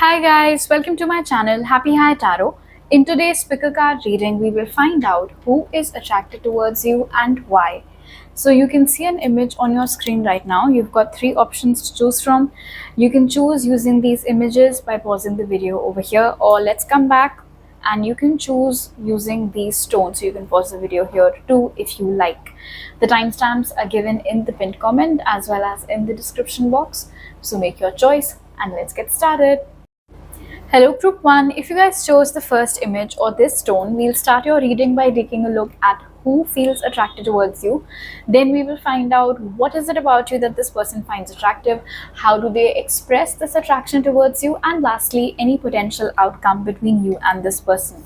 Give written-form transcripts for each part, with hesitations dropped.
Hi guys, welcome to my channel Happy High Tarot. In today's pick a card reading, we will find out who is attracted towards you and why. So you can see an image on your screen right now. You've got three options to choose from. You can choose using these images by pausing the video over here, or let's come back and you can choose using these stones. So you can pause the video here too if you like. The timestamps are given in the pinned comment as well as in the description box. So make your choice and let's get started. Hello group 1, if you guys chose the first image or this stone, we'll start your reading by taking a look at who feels attracted towards you. Then we will find out what is it about you that this person finds attractive, how do they express this attraction towards you, and lastly, any potential outcome between you and this person.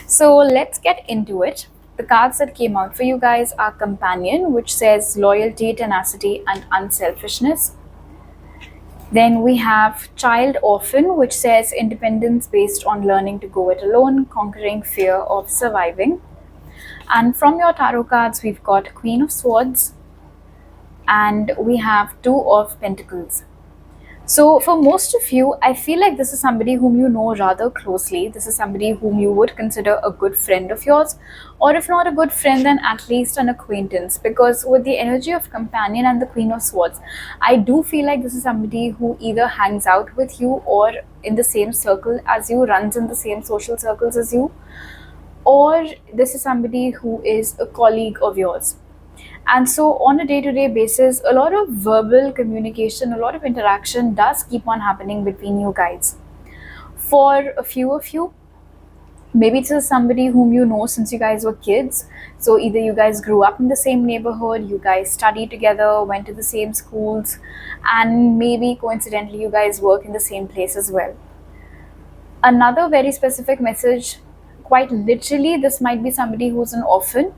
So let's get into it. The cards that came out for you guys are Companion, which says loyalty, tenacity, and unselfishness. Then we have Child Orphan, which says independence based on learning to go it alone, conquering fear of surviving. And from your tarot cards, we've got Queen of Swords and we have Two of Pentacles. So for most of you, I feel like this is somebody whom you know rather closely. This is somebody whom you would consider a good friend of yours, or if not a good friend, then at least an acquaintance, because with the energy of Companion and the Queen of Swords, I do feel like this is somebody who either hangs out with you or in the same circle as you, runs in the same social circles as you, or this is somebody who is a colleague of yours. And so on a day-to-day basis, a lot of verbal communication, a lot of interaction does keep on happening between you guys. For a few of you, maybe this is somebody whom you know since you guys were kids. So either you guys grew up in the same neighborhood, you guys studied together, went to the same schools, and maybe coincidentally you guys work in the same place as well. Another very specific message, quite literally, this might be somebody who's an orphan.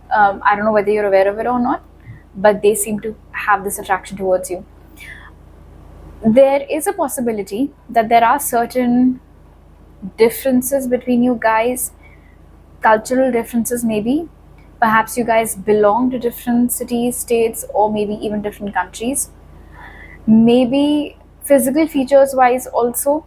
I don't know whether you're aware of it or not, but they seem to have this attraction towards you. There is a possibility that there are certain differences between you guys, cultural differences maybe. Perhaps you guys belong to different cities, states, or maybe even different countries. Maybe physical features wise also,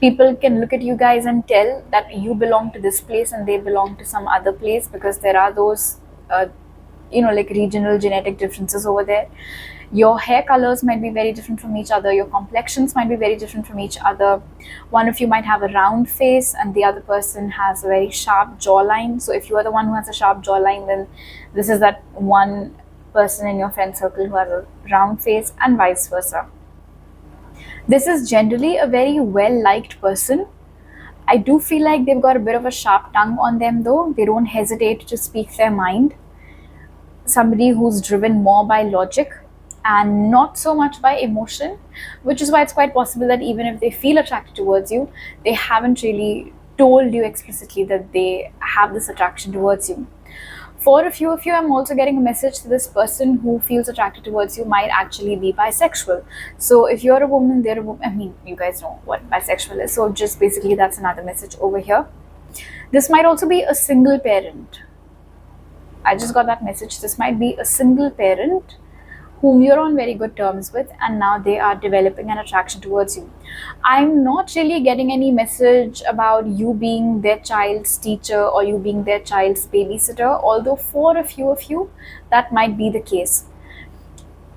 people can look at you guys and tell that you belong to this place and they belong to some other place, because there are those like regional genetic differences over there. Your hair colors might be very different from each other, your complexions might be very different from each other. One of you might have a round face and the other person has a very sharp jawline. So if you are the one who has a sharp jawline, then this is that one person in your friend circle who has a round face, and vice versa. This is generally a very well-liked person. I do feel like they've got a bit of a sharp tongue on them though. They don't hesitate to speak their mind. Somebody who's driven more by logic and not so much by emotion, which is why it's quite possible that even if they feel attracted towards you, they haven't really told you explicitly that they have this attraction towards you. For a few of you, I'm also getting a message that this person who feels attracted towards you might actually be bisexual. So if you're a woman, they're a woman. I mean, you guys know what bisexual is. So just basically that's another message over here. This might also be a single parent. I just got that message. This might be a single parent whom you're on very good terms with, and now they are developing an attraction towards you. I'm not really getting any message about you being their child's teacher or you being their child's babysitter, although for a few of you, that might be the case.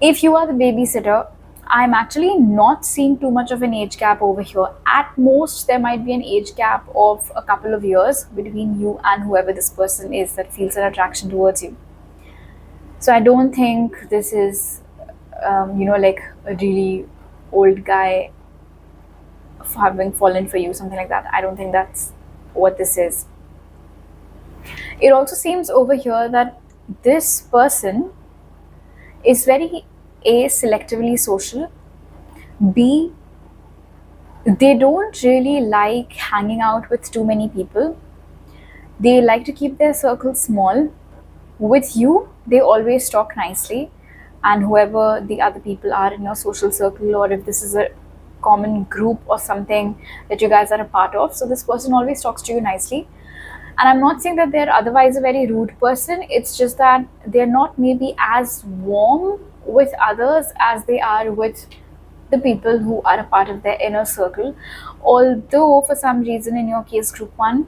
If you are the babysitter, I'm actually not seeing too much of an age gap over here. At most, there might be an age gap of a couple of years between you and whoever this person is that feels an attraction towards you. So I don't think this is, like a really old guy having fallen for you, something like that. I don't think that's what this is. It also seems over here that this person is very A, selectively social, B, they don't really like hanging out with too many people. They like to keep their circle small. With you, they always talk nicely, and whoever the other people are in your social circle, or if this is a common group or something that you guys are a part of, so this person always talks to you nicely. And I'm not saying that they're otherwise a very rude person, it's just that they're not maybe as warm with others as they are with the people who are a part of their inner circle. Although for some reason in your case, group 1,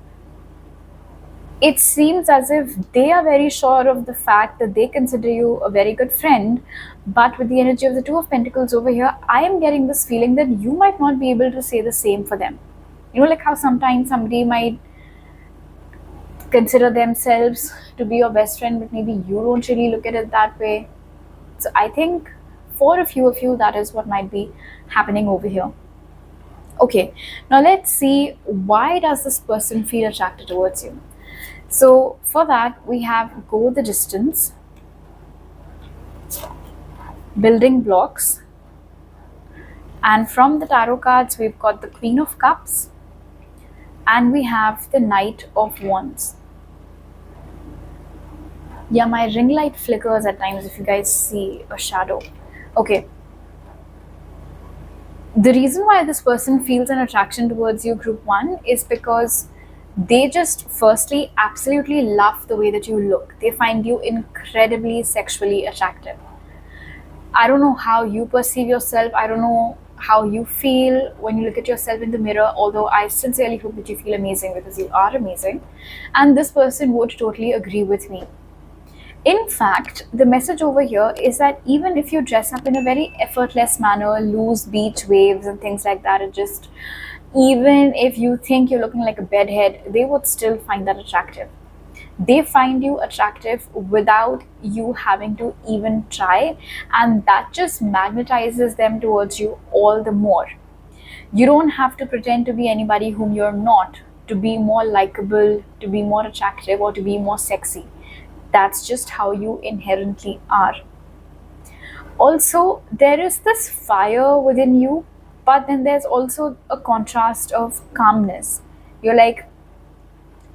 it seems as if they are very sure of the fact that they consider you a very good friend, but with the energy of the Two of Pentacles over here, I am getting this feeling that you might not be able to say the same for them. You know, like how sometimes somebody might consider themselves to be your best friend, but maybe you don't really look at it that way. So I think for a few of you, that is what might be happening over here. Okay, now let's see, why does this person feel attracted towards you? So for that, we have go the distance, building blocks, and from the tarot cards, we've got the Queen of Cups, and we have the Knight of Wands. Yeah, my ring light flickers at times if you guys see a shadow. Okay. The reason why this person feels an attraction towards you, group 1, is because they just firstly absolutely love the way that you look. They find you incredibly sexually attractive. I don't know how you perceive yourself. I don't know how you feel when you look at yourself in the mirror, although I sincerely hope that you feel amazing, because you are amazing. And this person would totally agree with me. In fact, the message over here is that even if you dress up in a very effortless manner, loose beach waves and things like that, it just, even if you think you're looking like a bedhead, they would still find that attractive. They find you attractive without you having to even try, and that just magnetizes them towards you all the more. You don't have to pretend to be anybody whom you're not, to be more likable, to be more attractive, or to be more sexy. That's just how you inherently are. Also, there is this fire within you, but then there's also a contrast of calmness. You're like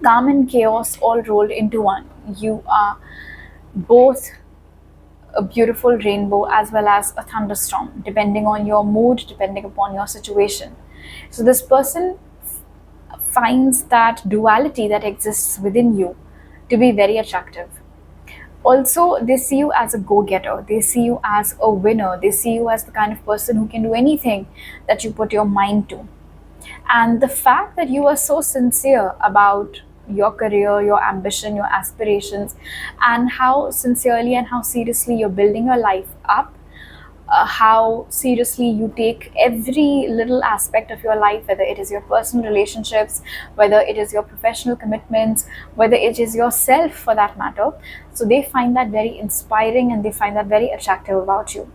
calm and chaos all rolled into one. You are both a beautiful rainbow as well as a thunderstorm, depending on your mood, depending upon your situation. So this person finds that duality that exists within you to be very attractive. Also, they see you as a go-getter. They see you as a winner. They see you as the kind of person who can do anything that you put your mind to. And the fact that you are so sincere about your career, your ambition, your aspirations, and how sincerely and how seriously you're building your life up, how seriously you take every little aspect of your life, whether it is your personal relationships, whether it is your professional commitments, whether it is yourself for that matter. So they find that very inspiring and they find that very attractive about you.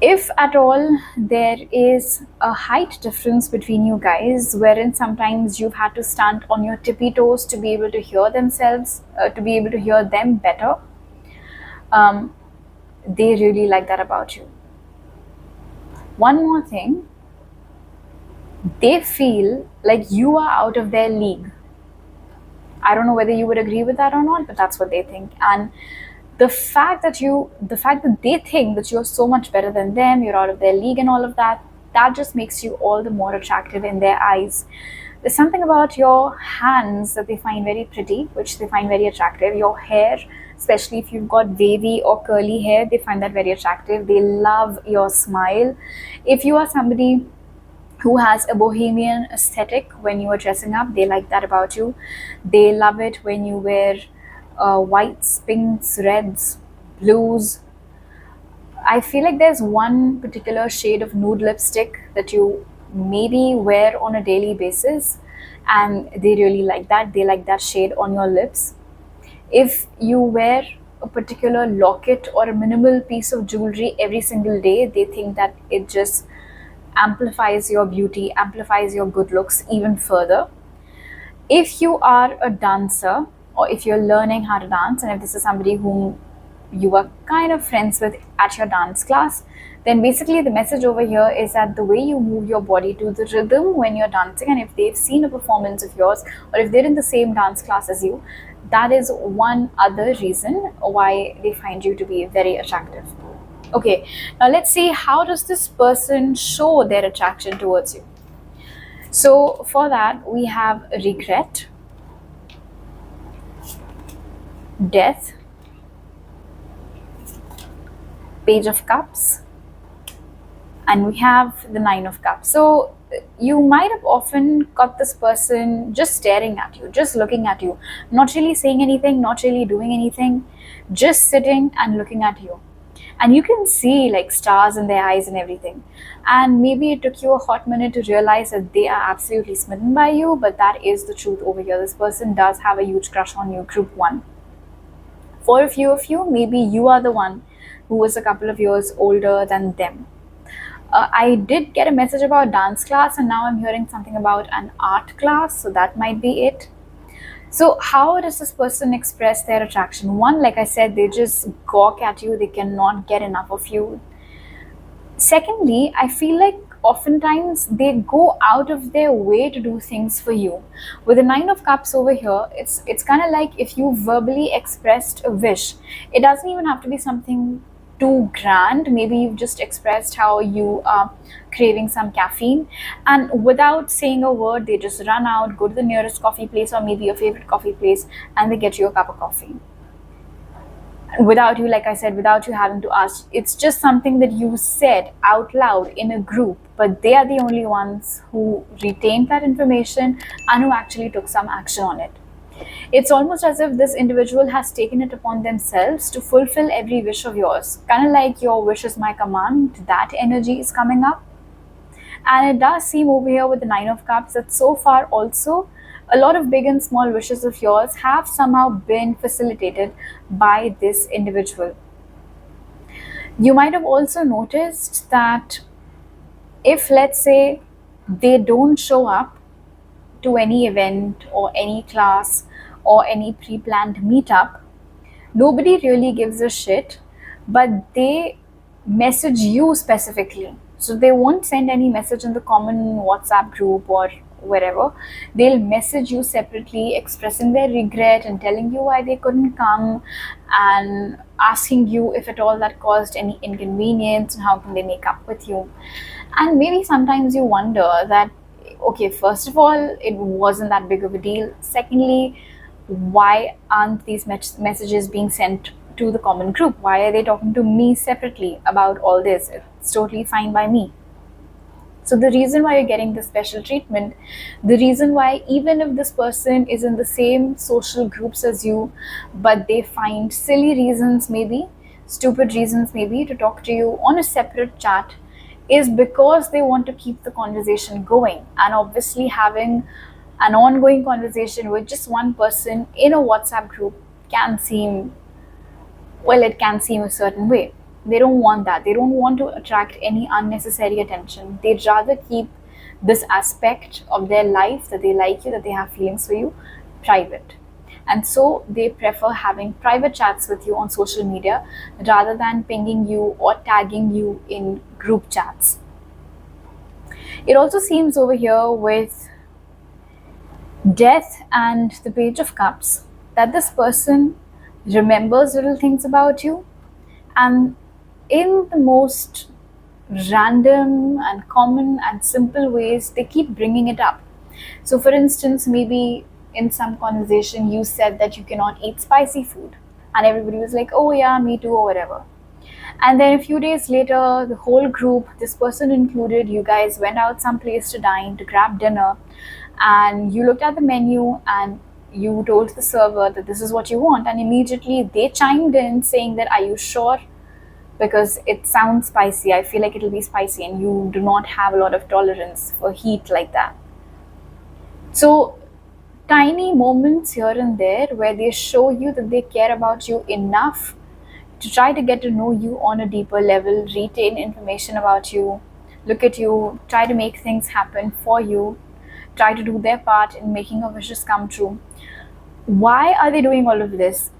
If at all there is a height difference between you guys, wherein sometimes you've had to stand on your tippy toes to be able to hear themselves, to be able to hear them better, they really like that about you. One more thing, they feel like you are out of their league. I don't know whether you would agree with that or not, but that's what they think. And the fact that they think that you're so much better than them, you're out of their league and all of that, that just makes you all the more attractive in their eyes. There's something about your hands that they find very pretty, which they find very attractive. Your hair, especially if you've got wavy or curly hair, they find that very attractive. They love your smile. If you are somebody who has a bohemian aesthetic when you are dressing up, they like that about you. They love it when you wear whites, pinks, reds, blues. I feel like there's one particular shade of nude lipstick that you maybe wear on a daily basis, and they really like that. They like that shade on your lips. If you wear a particular locket or a minimal piece of jewelry every single day, they think that it just amplifies your beauty, amplifies your good looks even further. If you are a dancer, or if you're learning how to dance, and if this is somebody whom you are kind of friends with at your dance class, then basically the message over here is that the way you move your body to the rhythm when you're dancing, and if they've seen a performance of yours, or if they're in the same dance class as you, that is one other reason why they find you to be very attractive. Okay, now let's see, how does this person show their attraction towards you? So for that, we have regret, death, Page of Cups, and we have the Nine of Cups. So you might have often got this person just staring at you, just looking at you, not really saying anything, not really doing anything, just sitting and looking at you. And you can see like stars in their eyes and everything. And maybe it took you a hot minute to realize that they are absolutely smitten by you, but that is the truth over here. This person does have a huge crush on you, group one. For a few of you, maybe you are the one who is a couple of years older than them. I did get a message about dance class, and now I'm hearing something about an art class, so that might be it. So how does this person express their attraction? One, like I said, they just gawk at you, they cannot get enough of you. Secondly, I feel like oftentimes they go out of their way to do things for you. With the Nine of Cups over here, it's kind of like if you verbally expressed a wish. It doesn't even have to be something too grand. Maybe you've just expressed how you are craving some caffeine, and without saying a word, they just run out, go to the nearest coffee place or maybe your favorite coffee place, and they get you a cup of coffee without you, like I said, without you having to ask. It's just something that you said out loud in a group, but they are the only ones who retained that information and who actually took some action on it. It's almost as if this individual has taken it upon themselves to fulfill every wish of yours. Kind of like your wish is my command, that energy is coming up. And it does seem over here with the Nine of Cups that so far also a lot of big and small wishes of yours have somehow been facilitated by this individual. You might have also noticed that if, let's say, they don't show up to any event or any class or any pre-planned meetup, nobody really gives a shit, but they message you specifically. So they won't send any message in the common WhatsApp group or wherever. They'll message you separately, expressing their regret and telling you why they couldn't come, and asking you if at all that caused any inconvenience and how can they make up with you. And maybe sometimes you wonder that, okay, first of all, it wasn't that big of a deal. Secondly, why aren't these messages being sent to the common group? Why are they talking to me separately about all this? It's totally fine by me. So the reason why you're getting this special treatment, the reason why even if this person is in the same social groups as you, but they find silly reasons, maybe stupid reasons maybe, to talk to you on a separate chat, is because they want to keep the conversation going. And obviously having an ongoing conversation with just one person in a WhatsApp group can seem, well, it can seem a certain way. They don't want that. They don't want to attract any unnecessary attention. They'd rather keep this aspect of their life, that they like you, that they have feelings for you, private. And so they prefer having private chats with you on social media rather than pinging you or tagging you in group chats. It also seems over here with Death and the Page of Cups that this person remembers little things about you, and in the most random and common and simple ways, they keep bringing it up. So for instance, maybe in some conversation you said that you cannot eat spicy food, and everybody was like, oh yeah, me too, or whatever. And then a few days later, the whole group, this person included, you guys went out someplace to dine, to grab dinner, and you looked at the menu and you told the server that this is what you want, and immediately they chimed in saying that, are you sure? Because it sounds spicy, I feel like it'll be spicy, and you do not have a lot of tolerance for heat like that. So tiny moments here and there where they show you that they care about you enough to try to get to know you on a deeper level, retain information about you, look at you, try to make things happen for you, try to do their part in making your wishes come true. Why are they doing all of this?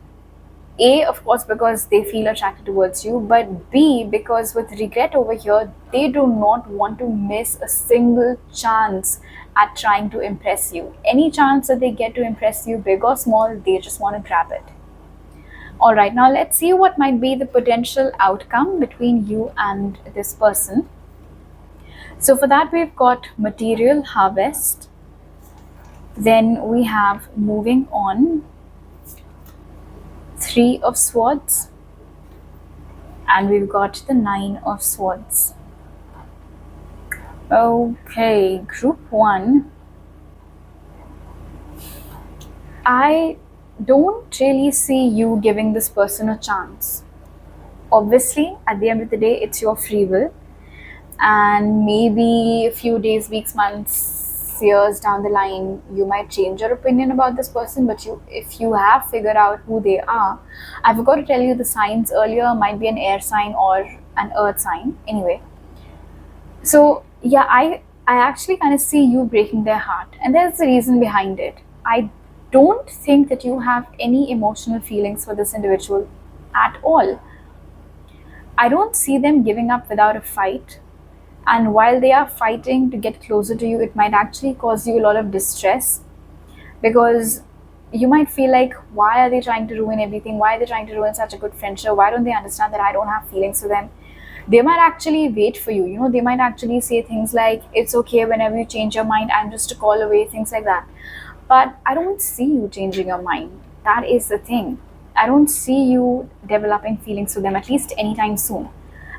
A, of course, because they feel attracted towards you, but B, because with regret over here, they do not want to miss a single chance at trying to impress you. Any chance that they get to impress you, big or small, they just want to grab it. Alright, now let's see what might be the potential outcome between you and this person. So for that, we've got material harvest. Then we have moving on, Three of Swords, and we've got the Nine of Swords. Okay, group 1. I don't really see you giving this person a chance. Obviously, at the end of the day, it's your free will, and maybe a few days, weeks, months, years down the line, you might change your opinion about this person. But if you have figured out who they are, I forgot to tell you the signs earlier. Might be an air sign or an earth sign. Anyway, so yeah, I actually kind of see you breaking their heart, and there's a reason behind it. I don't think that you have any emotional feelings for this individual at all. I don't see them giving up without a fight. And while they are fighting to get closer to you, it might actually cause you a lot of distress, because you might feel like, why are they trying to ruin everything? Why are they trying to ruin such a good friendship? Why don't they understand that I don't have feelings for them? They might actually wait for you. They might actually say things like, it's okay whenever you change your mind, I'm just a call away, things like that. But I don't see you changing your mind. That is the thing. I don't see you developing feelings for them, at least anytime soon.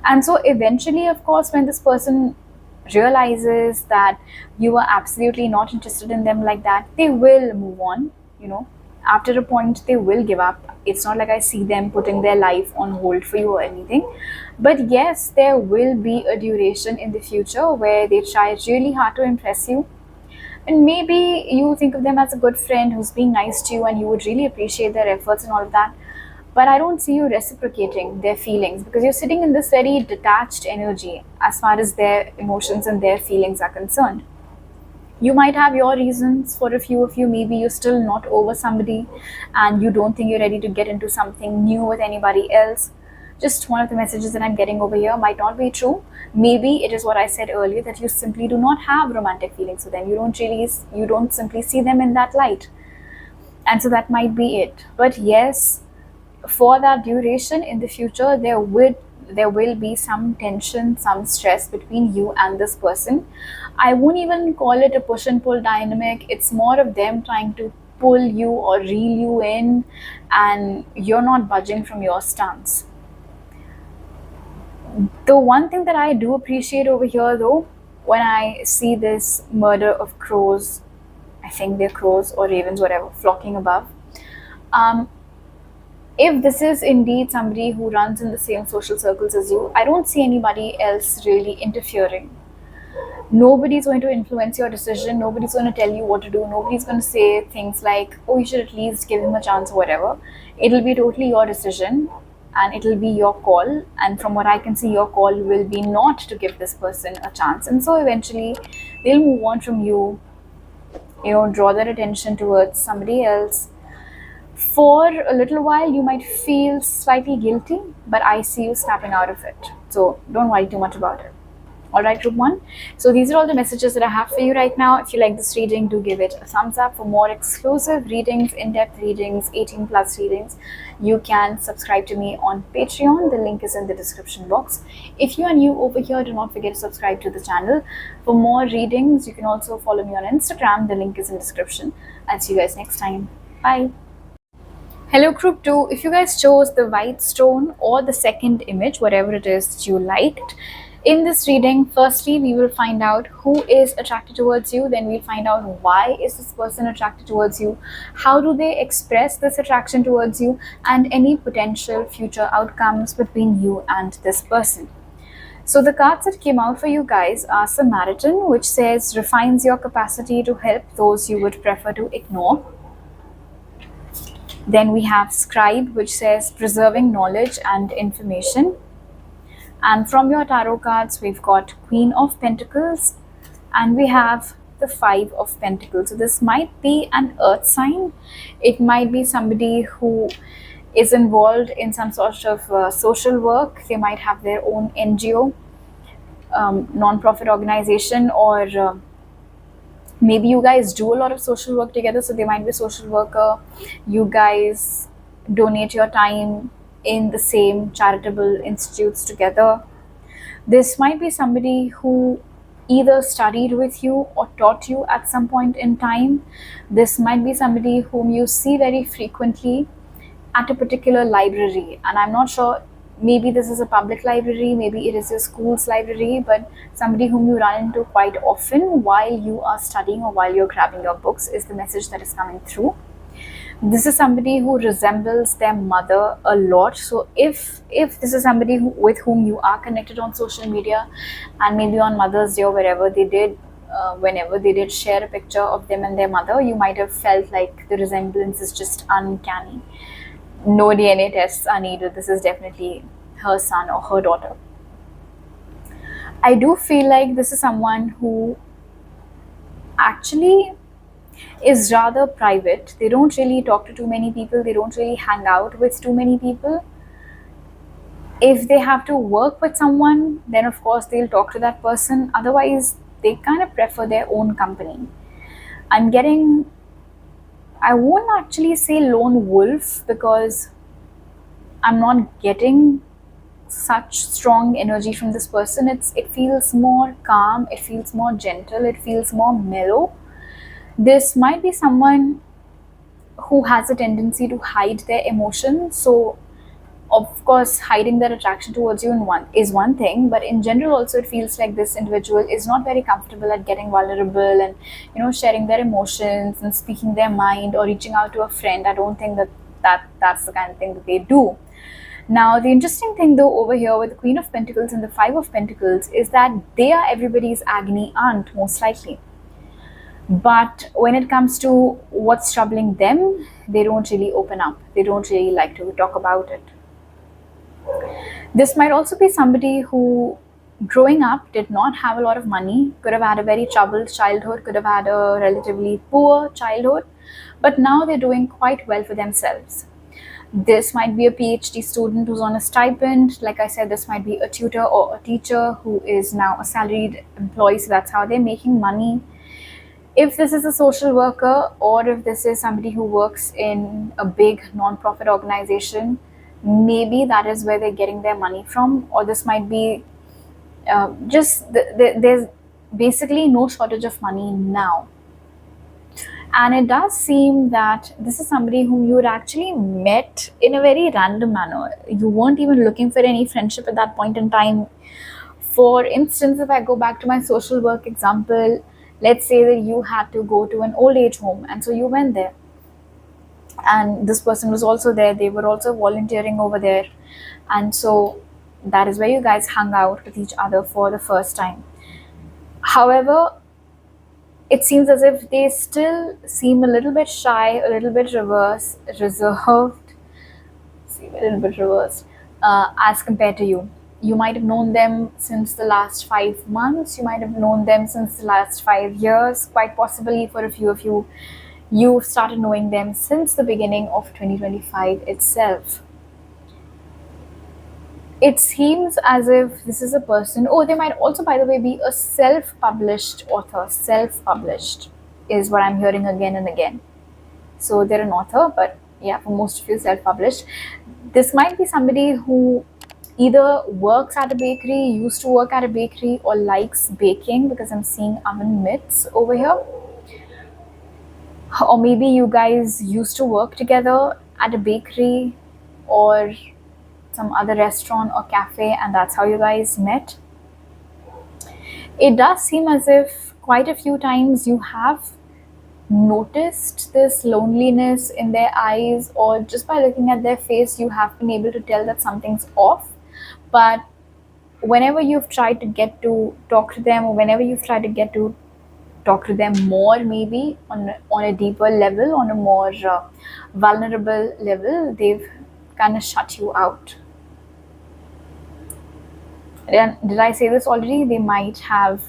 And so eventually, of course, when this person realizes that you are absolutely not interested in them like that, they will move on. After a point, they will give up. It's not like I see them putting their life on hold for you or anything. But yes, there will be a duration in the future where they try really hard to impress you, and maybe you think of them as a good friend who's being nice to you, and you would really appreciate their efforts and all of that. But I don't see you reciprocating their feelings, because you're sitting in this very detached energy as far as their emotions and their feelings are concerned. You might have your reasons for a few of you. Maybe you're still not over somebody and you don't think you're ready to get into something new with anybody else. Just one of the messages that I'm getting over here might not be true. Maybe it is what I said earlier, that you simply do not have romantic feelings for them. You don't simply see them in that light. And so that might be it. But yes, for that duration in the future, there will be some tension, some stress between you and this person. I won't even call it a push and pull dynamic. It's more of them trying to pull you or reel you in, and you're not budging from your stance. The one thing that I do appreciate over here, though, when I see this murder of crows, I think they're crows or ravens, whatever, flocking above. If this is indeed somebody who runs in the same social circles as you, I don't see anybody else really interfering. Nobody's going to influence your decision. Nobody's going to tell you what to do. Nobody's going to say things like, oh, you should at least give him a chance or whatever. It'll be totally your decision, and it'll be your call. And from what I can see, your call will be not to give this person a chance. And so eventually they'll move on from you, draw their attention towards somebody else. For a little while, you might feel slightly guilty, but I see you snapping out of it. So don't worry too much about it. Alright, group 1. So these are all the messages that I have for you right now. If you like this reading, do give it a thumbs up. For more exclusive readings, in-depth readings, 18+ readings, you can subscribe to me on Patreon. The link is in the description box. If you are new over here, do not forget to subscribe to the channel. For more readings, you can also follow me on Instagram. The link is in the description. I'll see you guys next time. Bye. Hello group 2, if you guys chose the white stone or the second image, whatever it is that you liked, in this reading, firstly, we will find out who is attracted towards you. Then we'll find out why is this person attracted towards you, how do they express this attraction towards you, and any potential future outcomes between you and this person. So the cards that came out for you guys are Samaritan, which says refines your capacity to help those you would prefer to ignore. Then we have Scribe, which says preserving knowledge and information. And from your tarot cards, we've got Queen of Pentacles, and we have the 5 of Pentacles. So this might be an earth sign. It might be somebody who is involved in some sort of social work. They might have their own NGO, non-profit organization, or maybe you guys do a lot of social work together. So they might be a social worker. You guys donate your time in the same charitable institutes together. This might be somebody who either studied with you or taught you at some point in time. This might be somebody whom you see very frequently at a particular library, and I'm not sure maybe this is a public library, maybe it is your school's library, but somebody whom you run into quite often while you are studying or while you're grabbing your books is the message that is coming through. This is somebody who resembles their mother a lot. So if this is somebody with whom you are connected on social media, and maybe on Mother's Day or wherever they did, whenever they did share a picture of them and their mother, you might have felt like the resemblance is just uncanny. No DNA tests are needed. This is definitely her son or her daughter. I do feel like this is someone who actually is rather private. They don't really talk to too many people. They don't really hang out with too many people. If they have to work with someone, then of course they'll talk to that person. Otherwise, they kind of prefer their own company. I won't actually say lone wolf, because I'm not getting such strong energy from this person. It feels more calm, it feels more gentle, it feels more mellow. This might be someone who has a tendency to hide their emotions. So of course, hiding their attraction towards you is one thing, but in general also it feels like this individual is not very comfortable at getting vulnerable and sharing their emotions and speaking their mind or reaching out to a friend. I don't think that's the kind of thing that they do. Now, the interesting thing though over here with the Queen of Pentacles and the Five of Pentacles is that they are everybody's agony aunt, most likely. But when it comes to what's troubling them, they don't really open up. They don't really like to talk about it. This might also be somebody who growing up did not have a lot of money, could have had a very troubled childhood, could have had a relatively poor childhood, but now they're doing quite well for themselves. This might be a PhD student who's on a stipend. Like I said, this might be a tutor or a teacher who is now a salaried employee, so that's how they're making money. If this is a social worker, or if this is somebody who works in a big non-profit organization, maybe that is where they're getting their money from. Or this might be there's basically no shortage of money now. And it does seem that this is somebody whom you had actually met in a very random manner. You weren't even looking for any friendship at that point in time. For instance, if I go back to my social work example, let's say that you had to go to an old age home, and so you went there. And this person was also there. They were also volunteering over there. And so that is where you guys hung out with each other for the first time. However, it seems as if they still seem a little bit shy, a little bit reserved, as compared to you. You might have known them since the last 5 months. You might have known them since the last 5 years. Quite possibly for a few of you, you've started knowing them since the beginning of 2025 itself. It seems as if this is a person, they might also, by the way, be a self-published author. Self-published is what I'm hearing again and again. So they're an author, but yeah, for most of you, self-published. This might be somebody who either works at a bakery, used to work at a bakery, or likes baking, because I'm seeing oven mitts over here. Or maybe you guys used to work together at a bakery or some other restaurant or cafe, and that's how you guys met. It does seem as if quite a few times you have noticed this loneliness in their eyes, or just by looking at their face, you have been able to tell that something's off. But whenever you've tried to get to talk to them, or whenever you've tried to get to talk to them more, maybe on a deeper level, on a more vulnerable level, they've kind of shut you out. Did I say this already? They might have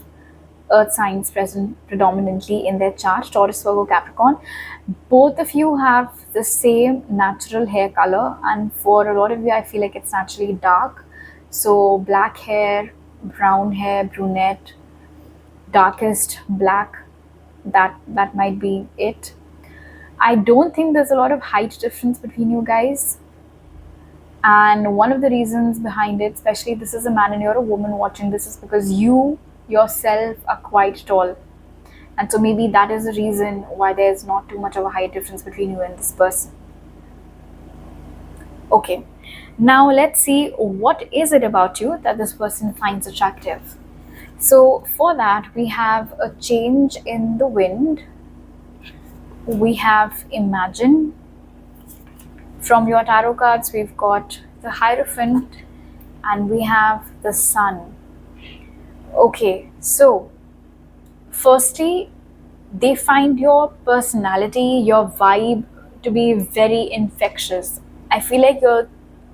earth signs present predominantly in their chart: Taurus, Virgo, Capricorn. Both of you have the same natural hair color, and for a lot of you, I feel like it's naturally dark. So black hair, brown hair, brunette, darkest black, that might be it. I don't think there's a lot of height difference between you guys. And one of the reasons behind it, especially if this is a man and you're a woman watching this, is because you yourself are quite tall. And so maybe that is the reason why there's not too much of a height difference between you and this person. Okay, Now let's see what is it about you that this person finds attractive. So for that, we have a change in the wind, we have imagine. From your tarot cards, we've got the Hierophant and we have the Sun. Okay, so firstly, they find your personality, your vibe to be very infectious. I feel like you're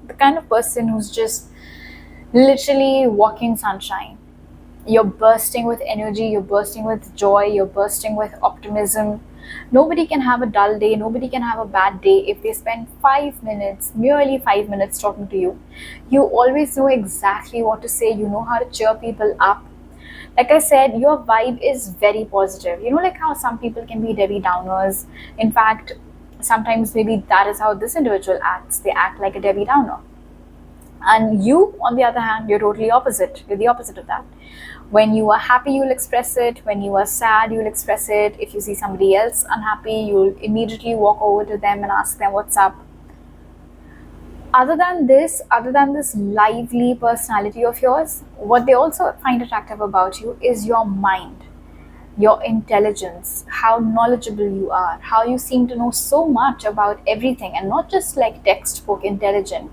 the kind of person who's just literally walking sunshine. You're bursting with energy, you're bursting with joy, you're bursting with optimism. Nobody can have a dull day, nobody can have a bad day if they spend 5 minutes, merely 5 minutes talking to you. You always know exactly what to say, you know how to cheer people up. Like I said, your vibe is very positive. You know, like how some people can be Debbie Downers. In fact, sometimes maybe that is how this individual acts. They act like a Debbie Downer. And you, on the other hand, you're totally opposite. You're the opposite of that. When you are happy, you'll express it. When you are sad, you'll express it. If you see somebody else unhappy, you'll immediately walk over to them and ask them what's up. Other than this lively personality of yours, what they also find attractive about you is your mind, your intelligence, how knowledgeable you are, how you seem to know so much about everything, and not just like textbook intelligent,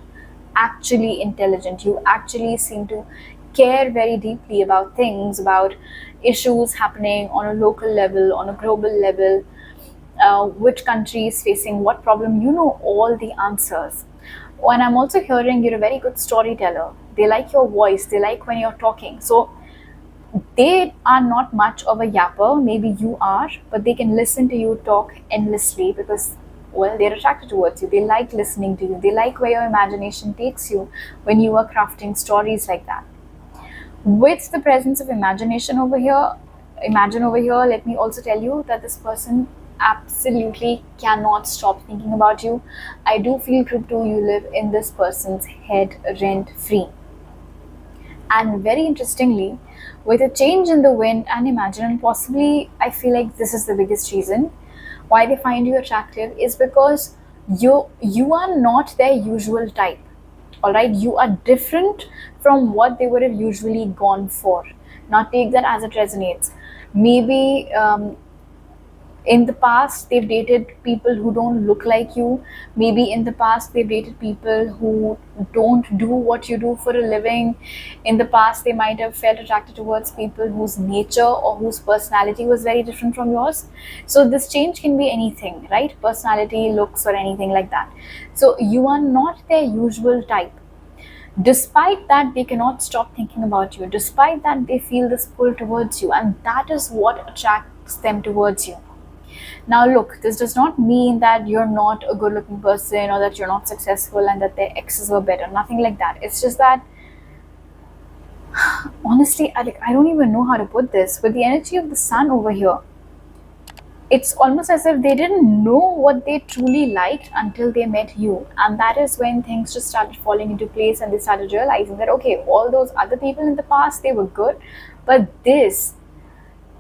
actually intelligent. You actually seem to care very deeply about things, about issues happening on a local level, on a global level, which country is facing what problem. You know all the answers. And I'm also hearing you're a very good storyteller. They like your voice, they like when you're talking. So they are not much of a yapper, maybe you are, but they can listen to you talk endlessly because, well, they're attracted towards you. They like listening to you. They like where your imagination takes you when you are crafting stories like that. With the presence of imagination over here, let me also tell you that this person absolutely cannot stop thinking about you. I do feel, Group 2, you live in this person's head rent free. And very interestingly, with a change in the wind and imagine, and possibly I feel like this is the biggest reason why they find you attractive, is because you are not their usual type. All right, you are different from what they would have usually gone for. Now take that as it resonates. Maybe in the past they've dated people who don't look like you. Maybe in the past they've dated people who don't do what you do for a living. In the past they might have felt attracted towards people whose nature or whose personality was very different from yours. So this change can be anything, right? Personality, looks, or anything like that. So you are not their usual type. Despite that, they cannot stop thinking about you. Despite that, they feel this pull towards you, and that is what attracts them towards you. Now look, this does not mean that you're not a good looking person or that you're not successful and that their exes were better. Nothing like that. It's just that, honestly, I don't even know how to put this. With the energy of the sun over here, it's almost as if they didn't know what they truly liked until they met you. And that is when things just started falling into place and they started realizing that, okay, all those other people in the past, they were good, but this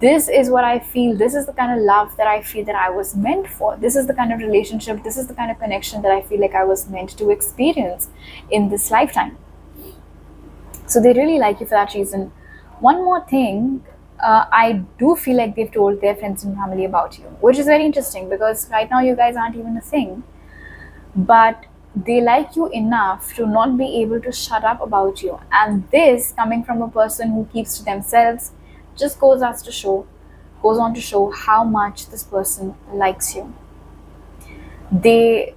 is what I feel. This is the kind of love that I feel that I was meant for. This is the kind of relationship, this is the kind of connection that I feel like I was meant to experience in this lifetime. So they really like you for that reason. One more thing, I do feel like they've told their friends and family about you, which is very interesting because right now you guys aren't even a thing. But they like you enough to not be able to shut up about you. And this, coming from a person who keeps to themselves, just goes on to show how much this person likes you. They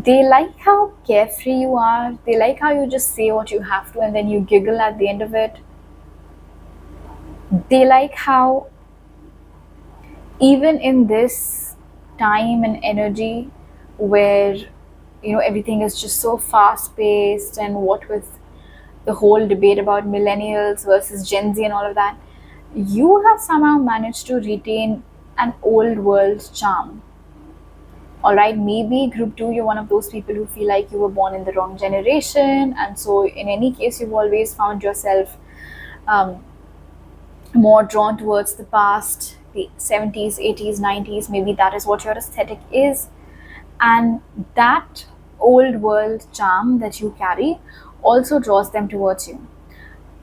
like how carefree you are. They like how you just say what you have to and then you giggle at the end of it. They like how even in this time and energy where everything is just so fast paced, and what with the whole debate about millennials versus Gen Z and all of that, you have somehow managed to retain an old world charm. All right, maybe Group 2, you're one of those people who feel like you were born in the wrong generation, and so in any case you've always found yourself more drawn towards the past, the 70s, 80s, 90s. Maybe that is what your aesthetic is, and that old world charm that you carry also draws them towards you.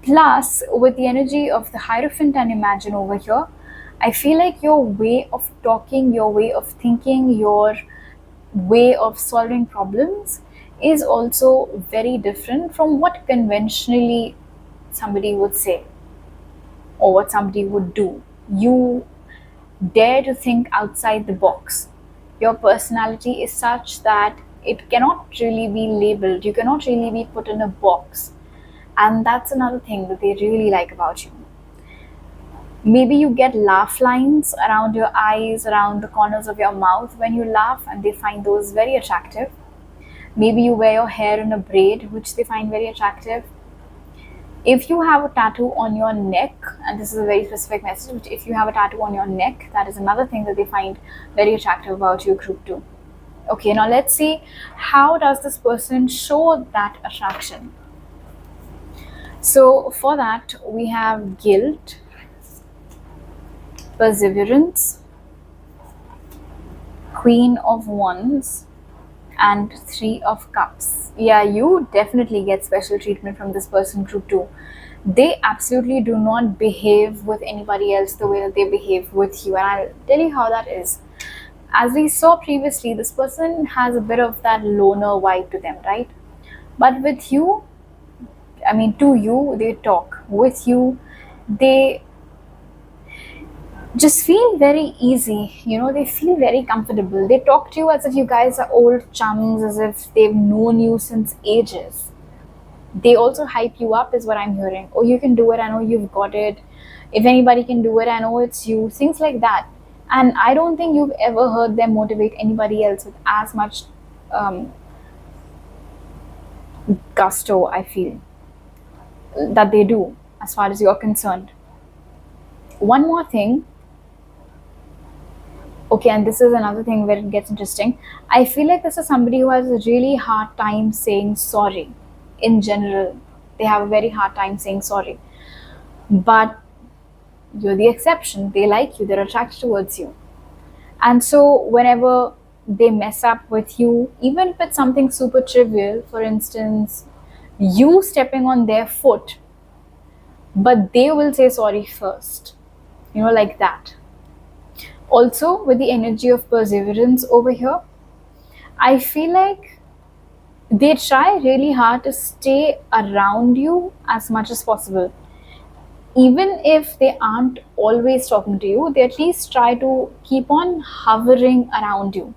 Plus, with the energy of the Hierophant and Imagine over here, I feel like your way of talking, your way of thinking, your way of solving problems is also very different from what conventionally somebody would say or what somebody would do. You dare to think outside the box. Your personality is such that it cannot really be labeled, you cannot really be put in a box. And that's another thing that they really like about you. Maybe you get laugh lines around your eyes, around the corners of your mouth when you laugh, and they find those very attractive. Maybe you wear your hair in a braid, which they find very attractive. If you have a tattoo on your neck, and this is a very specific message, but if you have a tattoo on your neck, that is another thing that they find very attractive about you, group 2. Okay, now let's see, how does this person show that attraction? So for that, we have guilt, perseverance, Queen of Wands, and 3 of Cups. Yeah, you definitely get special treatment from this person, group 2. They absolutely do not behave with anybody else the way that they behave with you, and I'll tell you how that is. As we saw previously, this person has a bit of that loner vibe to them, right? But with you, I mean, to you, they talk. With you, they just feel very easy, they feel very comfortable. They talk to you as if you guys are old chums, as if they've known you since ages. They also hype you up, is what I'm hearing. Oh, you can do it, I know you've got it. If anybody can do it, I know it's you. Things like that. And I don't think you've ever heard them motivate anybody else with as much gusto, I feel, that they do, as far as you're concerned. One more thing. Okay, and this is another thing where it gets interesting. I feel like this is somebody who has a really hard time saying sorry. In general, they have a very hard time saying sorry. But you're the exception. They like you, they're attracted towards you. And so whenever they mess up with you, even if it's something super trivial, for instance, you stepping on their foot, but they will say sorry first, like that. Also, with the energy of perseverance over here, I feel like they try really hard to stay around you as much as possible. Even if they aren't always talking to you, they at least try to keep on hovering around you.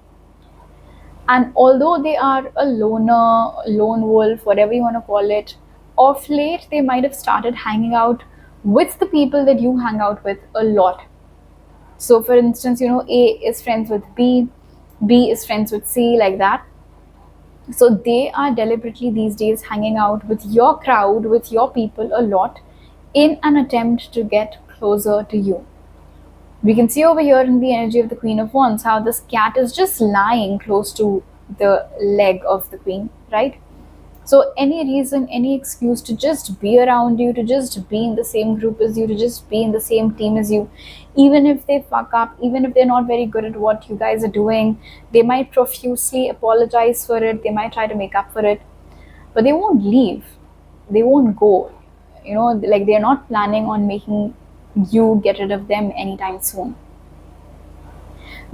And although they are a loner, lone wolf, whatever you want to call it, of late they might have started hanging out with the people that you hang out with a lot. So for instance, A is friends with B is friends with C, like that. So they are deliberately these days hanging out with your crowd, with your people a lot, in an attempt to get closer to you. We can see over here in the energy of the Queen of Wands how this cat is just lying close to the leg of the Queen, right? So any reason, any excuse to just be around you, to just be in the same group as you, to just be in the same team as you, even if they fuck up, even if they're not very good at what you guys are doing, they might profusely apologize for it, they might try to make up for it, but they won't leave, they won't go. Like they're not planning on making you get rid of them anytime soon.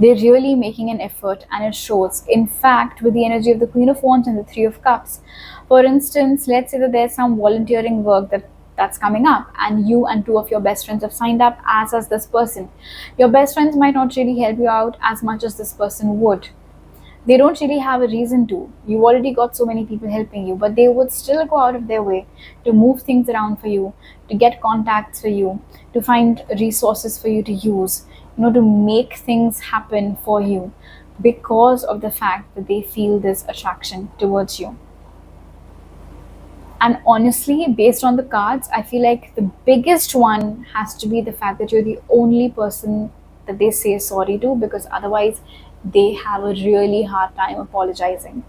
They're really making an effort, and it shows. In fact, with the energy of the Queen of Wands and the 3 of Cups, for instance, let's say that there's some volunteering work that's coming up, and you and 2 of your best friends have signed up, as has this person. Your best friends might not really help you out as much as this person would. They don't really have a reason to. You've already got so many people helping you, but they would still go out of their way to move things around for you, to get contacts for you, to find resources for you to use, to make things happen for you, because of the fact that they feel this attraction towards you. And honestly, based on the cards, I feel like the biggest one has to be the fact that you're the only person that they say sorry to, because otherwise they have a really hard time apologizing.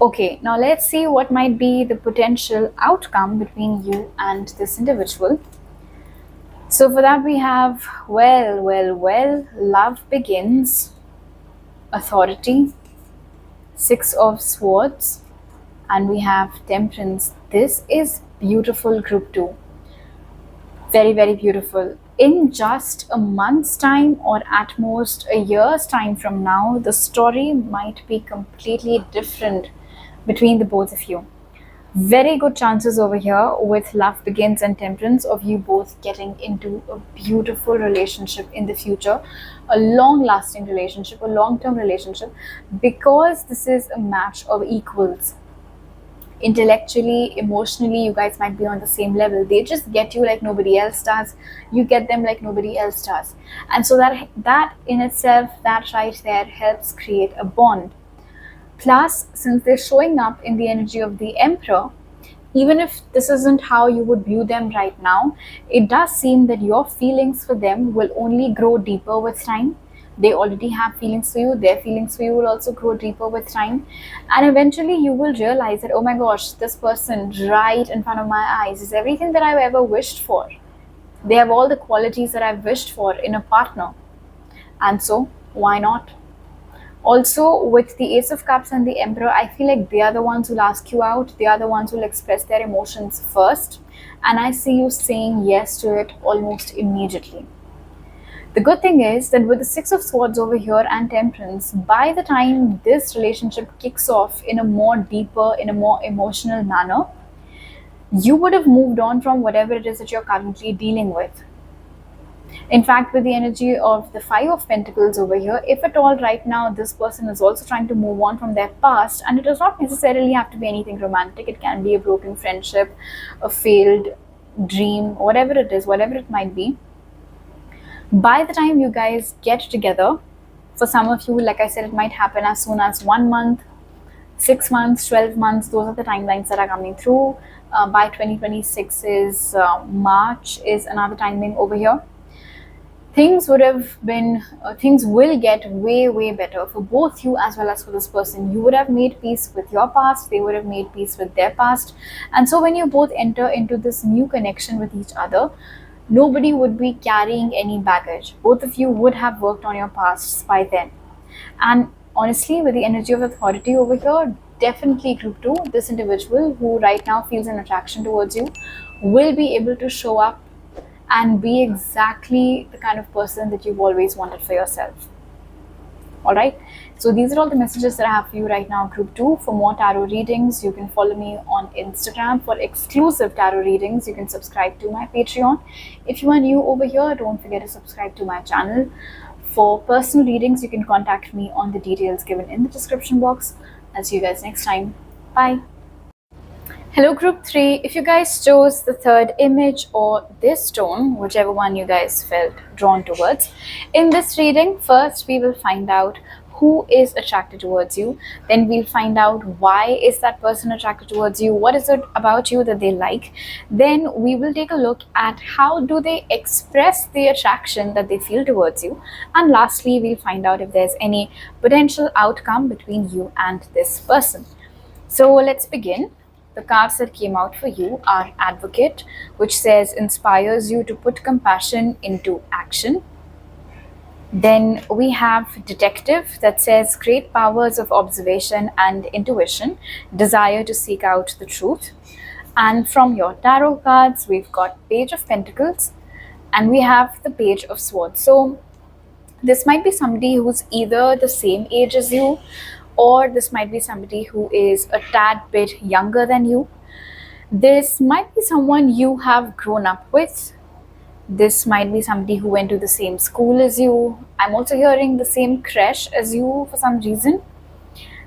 Okay, now let's see what might be the potential outcome between you and this individual. So for that we have, well, love begins, authority, Six of Swords, and we have Temperance. This is beautiful, group 2. Very, very beautiful. In just a month's time, or at most a year's time from now, the story might be completely different between the both of you. Very good chances over here with Love Begins and Temperance of you both getting into a beautiful relationship in the future, a long-lasting relationship, a long-term relationship, because this is a match of equals. Intellectually, emotionally, you guys might be on the same level. They just get you like nobody else does. You get them like nobody else does. And so that in itself, that right there helps create a bond. Plus, since they're showing up in the energy of the Emperor, even if this isn't how you would view them right now, it does seem that your feelings for them will only grow deeper with time. They already have feelings for you. Their feelings for you will also grow deeper with time. And eventually you will realize that, oh my gosh, this person right in front of my eyes is everything that I've ever wished for. They have all the qualities that I've wished for in a partner. And so, why not? Also, with the Ace of Cups and the Emperor, I feel like they are the ones who'll ask you out. They are the ones who'll express their emotions first. And I see you saying yes to it almost immediately. The good thing is that with the Six of Swords over here and Temperance, by the time this relationship kicks off in a more deeper, in a more emotional manner, you would have moved on from whatever it is that you're currently dealing with. In fact, with the energy of the Five of Pentacles over here, if at all right now this person is also trying to move on from their past, and it does not necessarily have to be anything romantic, it can be a broken friendship, a failed dream, whatever it is, whatever it might be. By the time you guys get together, for some of you, like I said, it might happen as soon as 1 month, 6 months, 12 months. Those are the timelines that are coming through. By 2026 is March is another timing over here. Things would have been, things will get way better for both you as well as for this person. You would have made peace with your past, they would have made peace with their past. And so when you both enter into this new connection with each other, nobody would be carrying any baggage. Both of you would have worked on your pasts by then. And honestly, with the energy of authority over here, definitely group 2, this individual who right now feels an attraction towards you will be able to show up and be exactly the kind of person that you've always wanted for yourself. Alright, so these are all the messages that I have for you right now, group 2. For more tarot readings, you can follow me on Instagram. For exclusive tarot readings, you can subscribe to my Patreon. If you are new over here, don't forget to subscribe to my channel. For personal readings, you can contact me on the details given in the description box. I'll see you guys next time. Bye. Hello group 3, if you guys chose the third image or this stone, whichever one you guys felt drawn towards, in this reading, first we will find out who is attracted towards you. Then we'll find out why is that person attracted towards you, what is it about you that they like. Then we will take a look at how do they express the attraction that they feel towards you. And lastly, we'll find out if there's any potential outcome between you and this person. So let's begin. The cards that came out for you are Advocate, which says inspires you to put compassion into action. Then we have Detective, that says great powers of observation and intuition, desire to seek out the truth. And from your tarot cards, we've got Page of Pentacles and we have the Page of Swords. So this might be somebody who's either the same age as you, or this might be somebody who is a tad bit younger than you. This might be someone you have grown up with. This might be somebody who went to the same school as you. I'm also hearing the same creche as you for some reason.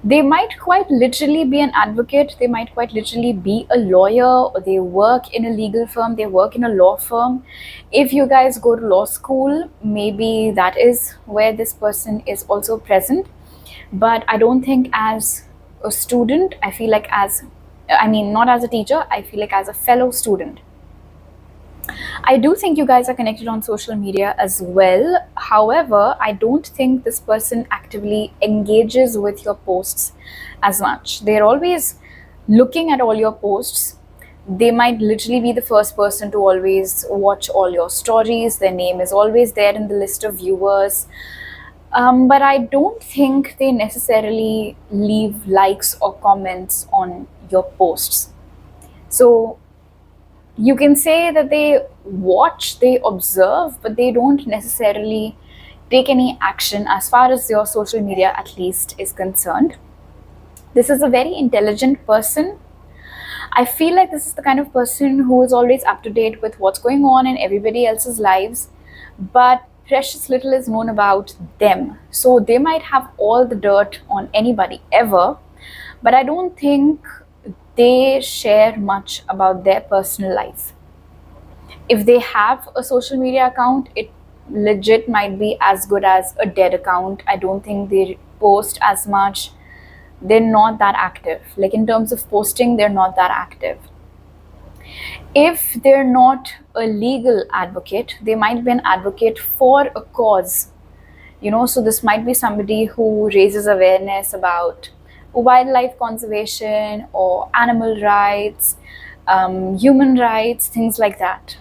They might quite literally be an advocate. They might quite literally be a lawyer, or they work in a legal firm. They work in a law firm. If you guys go to law school, maybe that is where this person is also present. But I don't think as a student, I feel like not as a teacher, I feel like as a fellow student. I do think you guys are connected on social media as well. However, I don't think this person actively engages with your posts as much. They're always looking at all your posts. They might literally be the first person to always watch all your stories. Their name is always there in the list of viewers. But I don't think they necessarily leave likes or comments on your posts. So you can say that they watch, they observe, but they don't necessarily take any action as far as your social media at least is concerned. This is a very intelligent person. I feel like this is the kind of person who is always up to date with what's going on in everybody else's lives, but precious little is known about them. So they might have all the dirt on anybody ever, but I don't think they share much about their personal life. If they have a social media account, it legit might be as good as a dead account. I don't think they post as much. They're not that active. Like in terms of posting, they're not that active. If they're not a legal advocate, they might be an advocate for a cause. So this might be somebody who raises awareness about wildlife conservation or animal rights, human rights, things like that.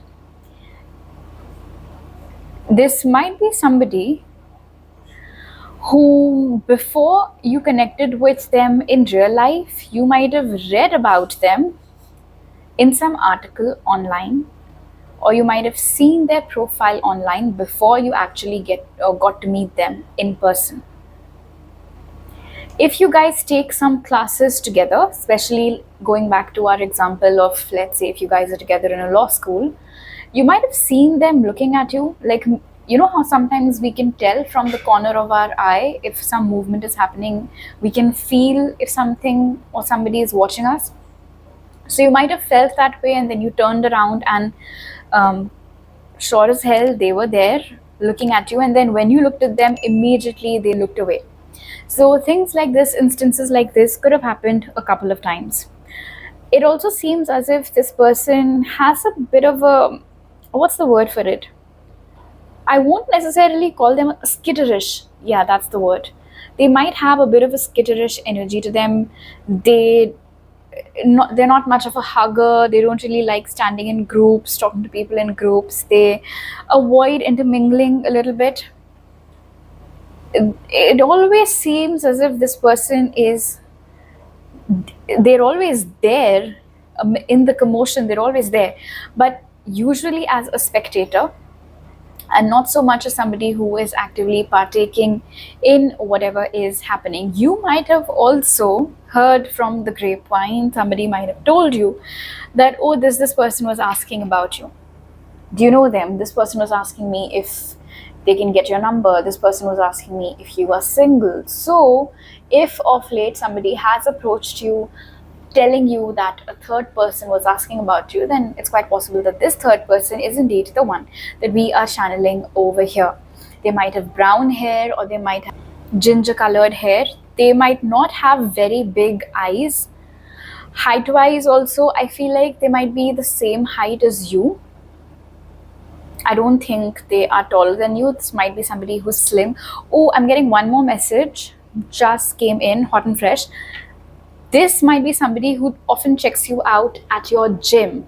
This might be somebody who, before you connected with them in real life, you might have read about them in some article online, or you might have seen their profile online before you actually got to meet them in person. If you guys take some classes together, especially going back to our example of, let's say, if you guys are together in a law school, you might have seen them looking at you. Like, how sometimes we can tell from the corner of our eye if some movement is happening, we can feel if something or somebody is watching us. So you might have felt that way, and then you turned around and sure as hell they were there looking at you, and then when you looked at them, immediately they looked away. So things like this, instances like this could have happened a couple of times. It also seems as if this person has a bit of a, what's the word for it? I won't necessarily call them skitterish. Yeah, that's the word. They might have a bit of a skitterish energy to them. They're not much of a hugger. They don't really like standing in groups, talking to people in groups. They avoid intermingling a little bit. It always seems as if this person they're always there in the commotion, they're always there, but usually as a spectator and not so much as somebody who is actively partaking in whatever is happening. You might have also heard from the grapevine, somebody might have told you that, oh, this person was asking about you. Do you know them? This person was asking me if they can get your number. This person was asking me if you are single. So if of late somebody has approached you telling you that a third person was asking about you, then it's quite possible that this third person is indeed the one that we are channeling over here. They might have brown hair, or they might have ginger colored hair. They might not have very big eyes. Height wise also, I feel like they might be the same height as you. I don't think they are taller than you. This might be somebody who's slim. Oh, I'm getting one more message, just came in hot and fresh. This might be somebody who often checks you out at your gym.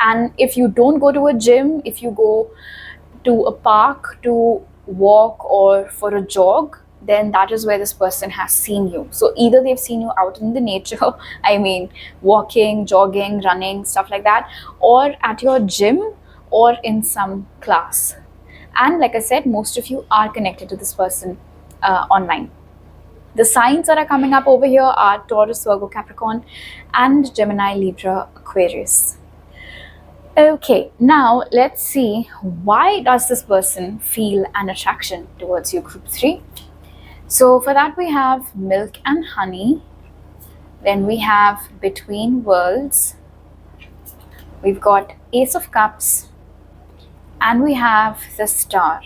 And if you don't go to a gym, if you go to a park to walk or for a jog, then that is where this person has seen you. So either they've seen you out in the nature, I mean, walking, jogging, running, stuff like that, or at your gym, or in some class. And like I said, most of you are connected to this person online. The signs that are coming up over here are Taurus, Virgo, Capricorn, and Gemini, Libra, Aquarius. Okay, now let's see, why does this person feel an attraction towards you, group 3? So for that we have Milk and Honey, then we have Between Worlds, we've got Ace of Cups, and we have the Star.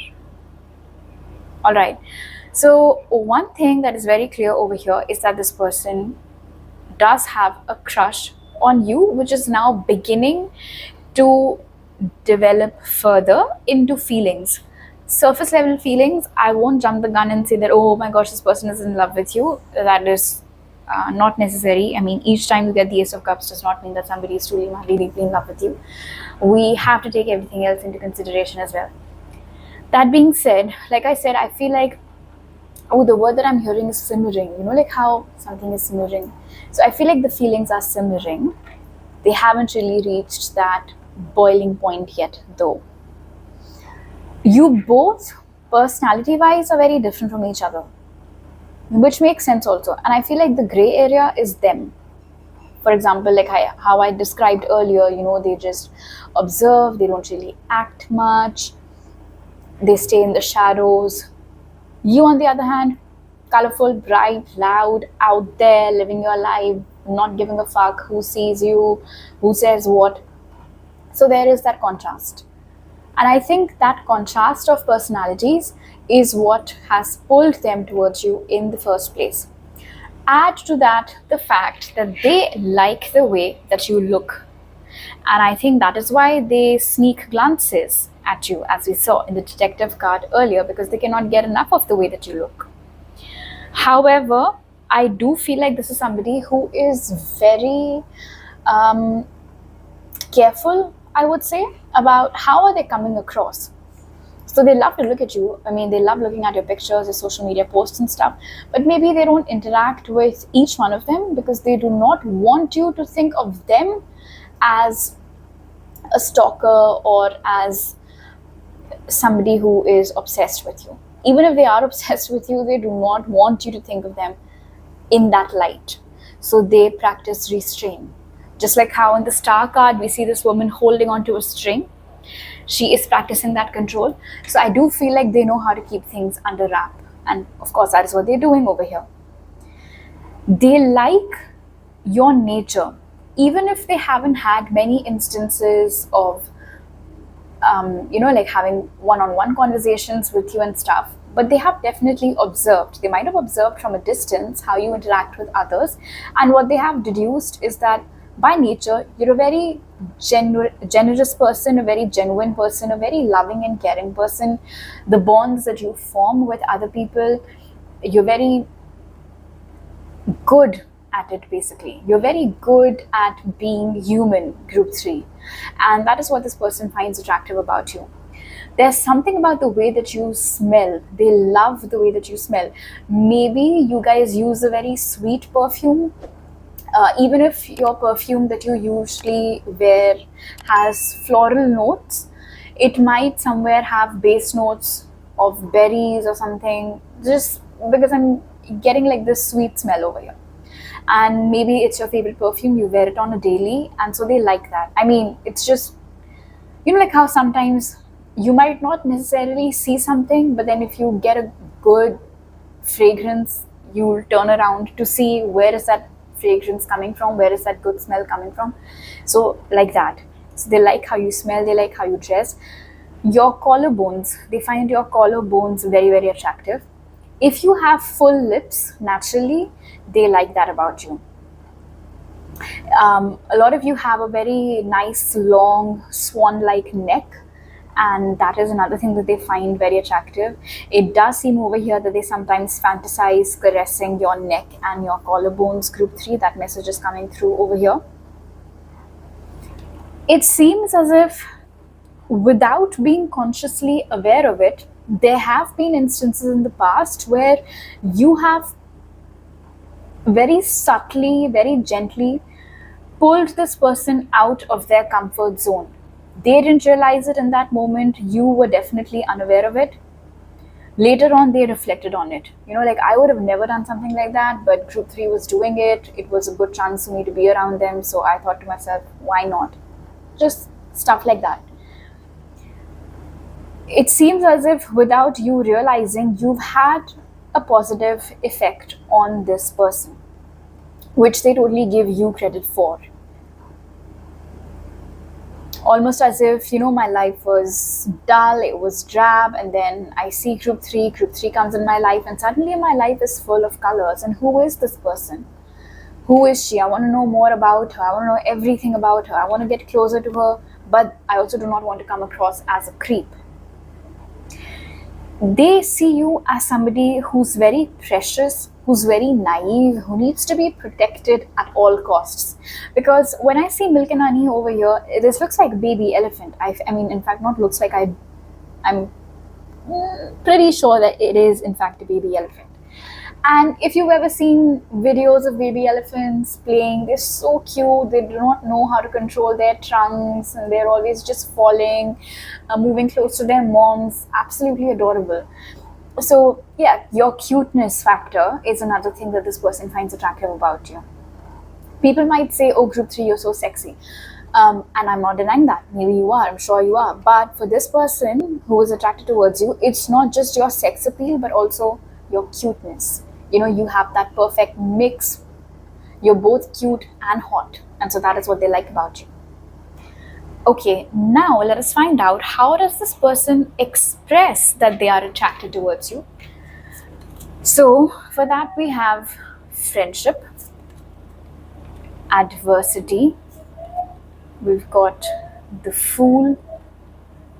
All right. So one thing that is very clear over here is that this person does have a crush on you, which is now beginning to develop further into feelings. Surface level feelings, I won't jump the gun and say that, oh my gosh, this person is in love with you. That is not necessary. I mean, each time you get the Ace of Cups does not mean that somebody is truly madly deeply in love with you. We have to take everything else into consideration as well. That being said, like I said, I feel like oh, the word that I'm hearing is simmering. You know, like how something is simmering. So I feel like the feelings are simmering. They haven't really reached that boiling point yet, though. You both, personality-wise, are very different from each other, which makes sense also. And I feel like the gray area is them. For example, like how I described earlier, you know, they just observe, they don't really act much, they stay in the shadows. You, on the other hand, colorful, bright, loud, out there, living your life, not giving a fuck who sees you, who says what. So there is that contrast. And I think that contrast of personalities is what has pulled them towards you in the first place. Add to that the fact that they like the way that you look. And I think that is why they sneak glances at you, as we saw in the detective card earlier, because they cannot get enough of the way that you look. However, I do feel like this is somebody who is very careful, I would say, about how are they coming across. So they love to look at you. I mean, they love looking at your pictures, your social media posts and stuff, but maybe they don't interact with each one of them because they do not want you to think of them as a stalker or as somebody who is obsessed with you. Even if they are obsessed with you, they do not want you to think of them in that light. So they practice restraint. Just like how in the star card, we see this woman holding onto a string. She is practicing that control. So I do feel like they know how to keep things under wrap. And of course, that is what they're doing over here. They like your nature, even if they haven't had many instances of, you know, like having one-on-one conversations with you and stuff. But they have definitely observed. They might have observed from a distance how you interact with others. And what they have deduced is that by nature, you're a very generous person, a very genuine person, a very loving and caring person. The bonds that you form with other people, you're very good at it, basically. You're very good at being human, group 3. And that is what this person finds attractive about you. There's something about the way that you smell. They love the way that you smell. Maybe you guys use a very sweet perfume. Even if your perfume that you usually wear has floral notes, it might somewhere have base notes of berries or something, just because I'm getting like this sweet smell over here. And maybe it's your favorite perfume, you wear it on a daily, and so they like that. I mean, it's just, you know, like how sometimes you might not necessarily see something, but then if you get a good fragrance, you'll turn around to see where is that fragrance coming from, where is that good smell coming from. So like that. So they like how you smell, they like how you dress. Your collarbones, they find your collarbones very, very attractive. If you have full lips naturally, they like that about you. A lot of you have a very nice long swan-like neck, and that is another thing that they find very attractive. It does seem over here that they sometimes fantasize caressing your neck and your collarbones, group 3. That message is coming through over here. It seems as if, without being consciously aware of it, there have been instances in the past where you have very subtly, very gently pulled this person out of their comfort zone. They didn't realize it in that moment. You were definitely unaware of it. Later on, they reflected on it. You know, like, I would have never done something like that, but group 3 was doing it. It was a good chance for me to be around them. So I thought to myself, why not? Just stuff like that. It seems as if, without you realizing, you've had a positive effect on this person, which they totally give you credit for. Almost as if, you know, my life was dull, it was drab, and then I see group 3 comes in my life, and suddenly my life is full of colors. And who is this person? Who is she? I want to know more about her. I want to know everything about her. I want to get closer to her, but I also do not want to come across as a creep. They see you as somebody who's very precious, who's very naive, who needs to be protected at all costs. Because when I see Milk and Honey over here, this looks like baby elephant. I mean, in fact, not looks like, I'm pretty sure that it is in fact a baby elephant. And if you've ever seen videos of baby elephants playing, they're so cute. They do not know how to control their trunks and they're always just falling, moving close to their moms. Absolutely adorable. So yeah, your cuteness factor is another thing that this person finds attractive about you. People might say, oh, group 3, you're so sexy. And I'm not denying that. Maybe you are, I'm sure you are. But for this person who is attracted towards you, it's not just your sex appeal, but also your cuteness. You know, you have that perfect mix. You're both cute and hot. And so that is what they like about you. Okay, now let us find out, how does this person express that they are attracted towards you? So for that we have friendship, adversity, we've got the Fool,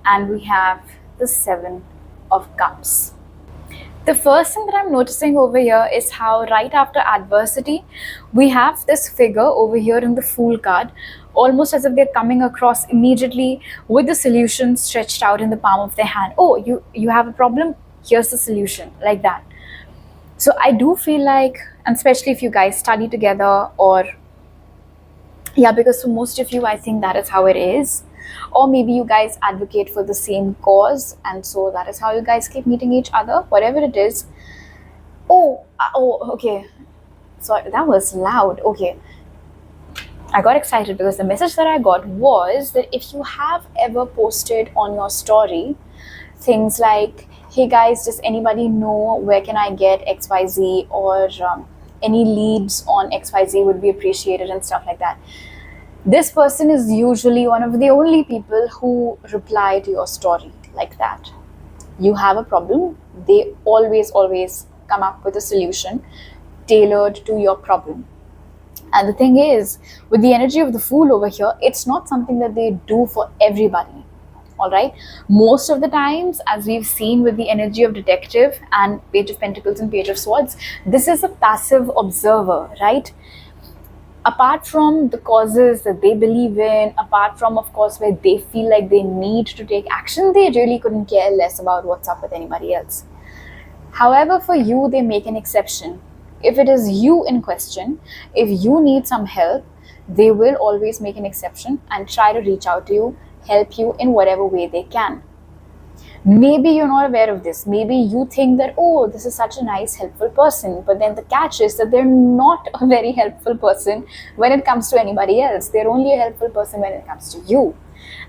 and we have the 7 of Cups. The first thing that I'm noticing over here is how right after adversity, we have this figure over here in the Fool card, almost as if they're coming across immediately with the solution stretched out in the palm of their hand. Oh, you have a problem? Here's the solution, like that. So I do feel like, and especially if you guys study together, or yeah, because for most of you, I think that is how it is. Or maybe you guys advocate for the same cause, and so that is how you guys keep meeting each other, whatever it is. Oh, okay. Sorry, that was loud. Okay. I got excited because the message that I got was that if you have ever posted on your story things like, hey guys, does anybody know where can I get XYZ, or any leads on XYZ would be appreciated and stuff like that. This person is usually one of the only people who reply to your story like that. You have a problem, they always come up with a solution tailored to your problem. And the thing is, with the energy of the Fool over here, it's not something that they do for everybody. All right. Most of the times, as we've seen with the energy of Detective and Page of Pentacles and Page of Swords, this is a passive observer, right? Apart from the causes that they believe in, apart from, of course, where they feel like they need to take action, they really couldn't care less about what's up with anybody else. However, for you, they make an exception. If it is you in question, if you need some help, they will always make an exception and try to reach out to you, help you in whatever way they can. Maybe you're not aware of this. Maybe you think that, oh, this is such a nice, helpful person. But then the catch is that they're not a very helpful person when it comes to anybody else. They're only a helpful person when it comes to you.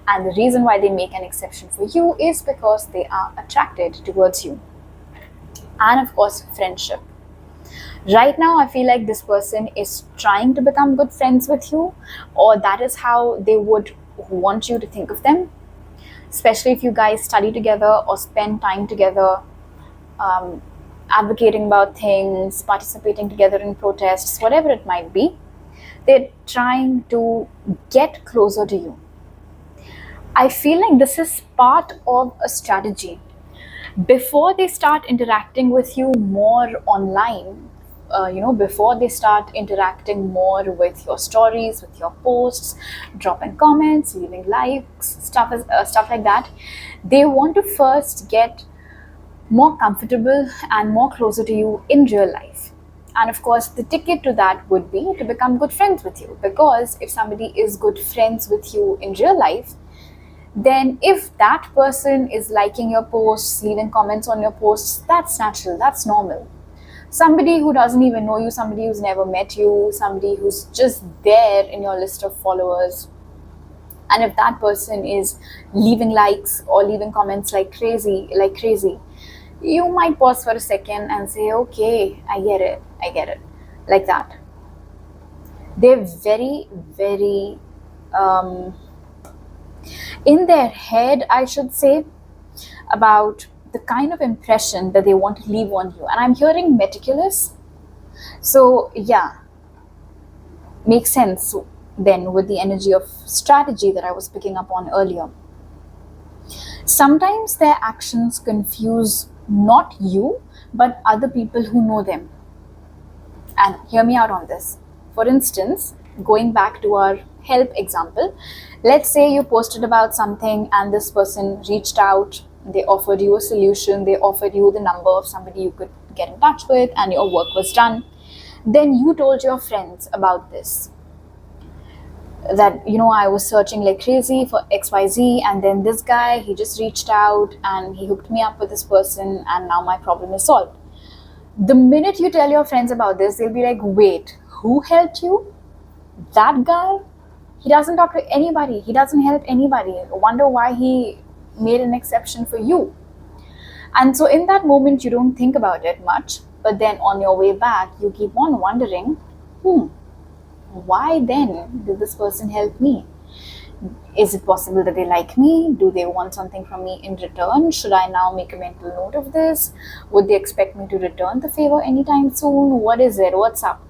And the reason why they make an exception for you is because they are attracted towards you. And of course, friendship. Right now, I feel like this person is trying to become good friends with you, or that is how they would want you to think of them. Especially if you guys study together or spend time together, advocating about things, participating together in protests, whatever it might be, they're trying to get closer to you. I feel like this is part of a strategy. Before they start interacting with you more online, before they start interacting more with your stories, with your posts, dropping comments, leaving likes, stuff like that, they want to first get more comfortable and more closer to you in real life. And of course, the ticket to that would be to become good friends with you, because if somebody is good friends with you in real life, then if that person is liking your posts, leaving comments on your posts, that's natural, that's normal. Somebody who doesn't even know you, somebody who's never met you, somebody who's just there in your list of followers, and if that person is leaving likes or leaving comments like crazy, you might pause for a second and say, okay, I get it, like that. They're very, very in their head, I should say, about the kind of impression that they want to leave on you. And I'm hearing meticulous. So yeah, makes sense then with the energy of strategy that I was picking up on earlier. Sometimes their actions confuse not you, but other people who know them. And hear me out on this. For instance, going back to our help example, let's say you posted about something and this person reached out, they offered you a solution, they offered you the number of somebody you could get in touch with and your work was done. Then you told your friends about this, that I was searching like crazy for XYZ, and then this guy, he just reached out and he hooked me up with this person, and now my problem is solved. The minute you tell your friends about this, they'll be like, wait, who helped you? That guy? He doesn't talk to anybody, he doesn't help anybody. I wonder why he made an exception for you. And so in that moment you don't think about it much, but then on your way back you keep on wondering, why then did this person help me? Is it possible that they like me? Do they want something from me in return? Should I now make a mental note of this? Would they expect me to return the favor anytime soon? What is it? What's up?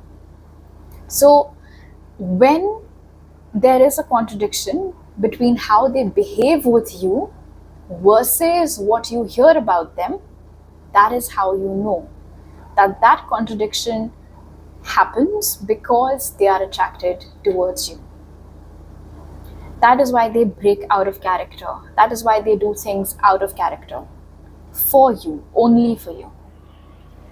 So when there is a contradiction between how they behave with you versus what you hear about them, that is how you know that contradiction happens because they are attracted towards you. That is why they break out of character. That is why they do things out of character. For you, only for you.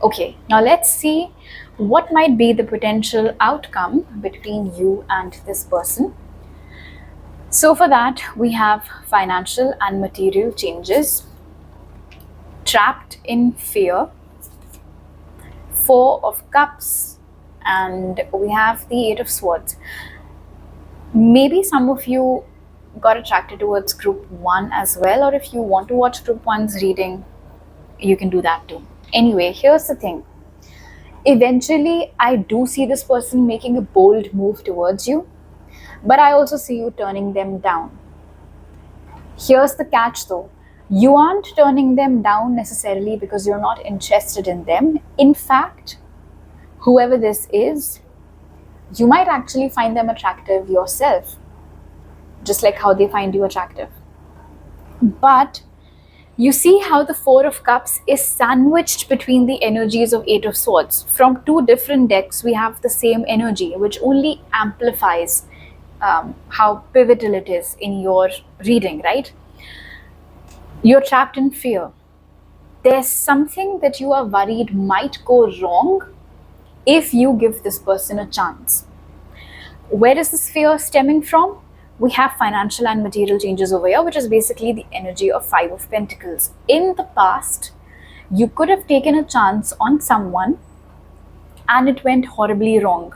Okay, now let's see what might be the potential outcome between you and this person. So for that, we have financial and material changes, trapped in fear, 4 of Cups, and we have the 8 of Swords. Maybe some of you got attracted towards group 1 as well, or if you want to watch group 1's reading, you can do that too. Anyway, here's the thing. Eventually, I do see this person making a bold move towards you, but I also see you turning them down. Here's the catch though. You aren't turning them down necessarily because you're not interested in them. In fact, whoever this is, you might actually find them attractive yourself, just like how they find you attractive. But you see how the 4 of Cups is sandwiched between the energies of 8 of Swords. From 2 different decks, we have the same energy, which only amplifies how pivotal it is in your reading, right? You're trapped in fear. There's something that you are worried might go wrong if you give this person a chance. Where is this fear stemming from? We have financial and material changes over here, which is basically the energy of 5 of Pentacles. In the past, you could have taken a chance on someone and it went horribly wrong.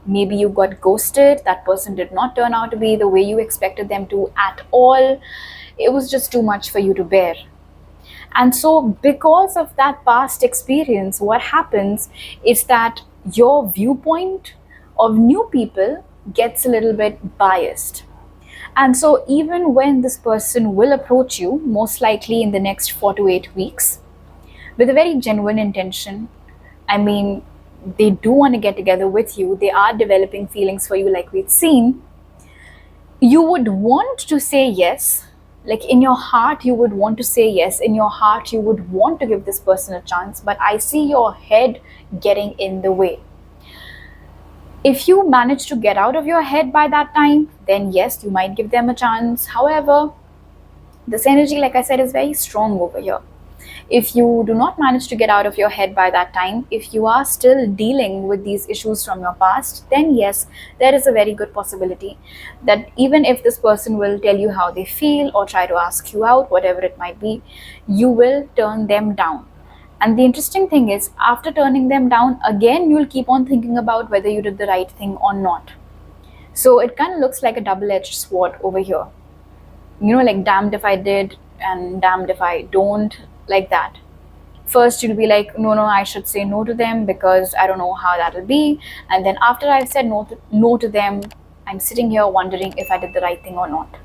Maybe you got ghosted, that person did not turn out to be the way you expected them to at all. It was just too much for you to bear. And so because of that past experience, what happens is that your viewpoint of new people gets a little bit biased. And so even when this person will approach you, most likely in the next 4 to 8 weeks, with a very genuine intention, I mean, they do want to get together with you, they are developing feelings for you like we've seen, you would want to say yes. Like in your heart, you would want to say yes. In your heart, you would want to give this person a chance, but I see your head getting in the way. If you manage to get out of your head by that time, then yes, you might give them a chance. However, this energy, like I said, is very strong over here. If you do not manage to get out of your head by that time, if you are still dealing with these issues from your past, then yes, there is a very good possibility that even if this person will tell you how they feel or try to ask you out, whatever it might be, you will turn them down. And the interesting thing is, after turning them down, again, you'll keep on thinking about whether you did the right thing or not. So it kind of looks like a double-edged sword over here. You know, like damned if I did and damned if I don't, like that. First, you'll be like, no, I should say no to them because I don't know how that'll be. And then after I've said no to them, I'm sitting here wondering if I did the right thing or not.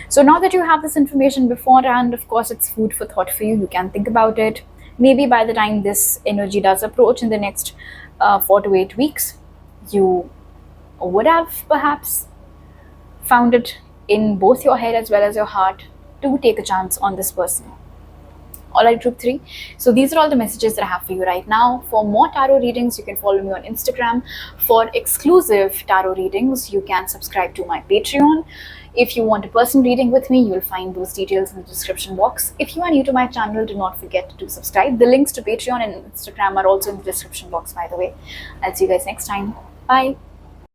So now that you have this information beforehand, of course, it's food for thought for you. You can think about it. Maybe by the time this energy does approach in the next 4 to 8 weeks, you would have perhaps found it in both your head as well as your heart to take a chance on this person. Alright, group 3. So these are all the messages that I have for you right now. For more tarot readings, you can follow me on Instagram. For exclusive tarot readings, you can subscribe to my Patreon. If you want a personal reading with me, you will find those details in the description box. If you are new to my channel, do not forget to subscribe. The links to Patreon and Instagram are also in the description box, by the way. I'll see you guys next time. Bye.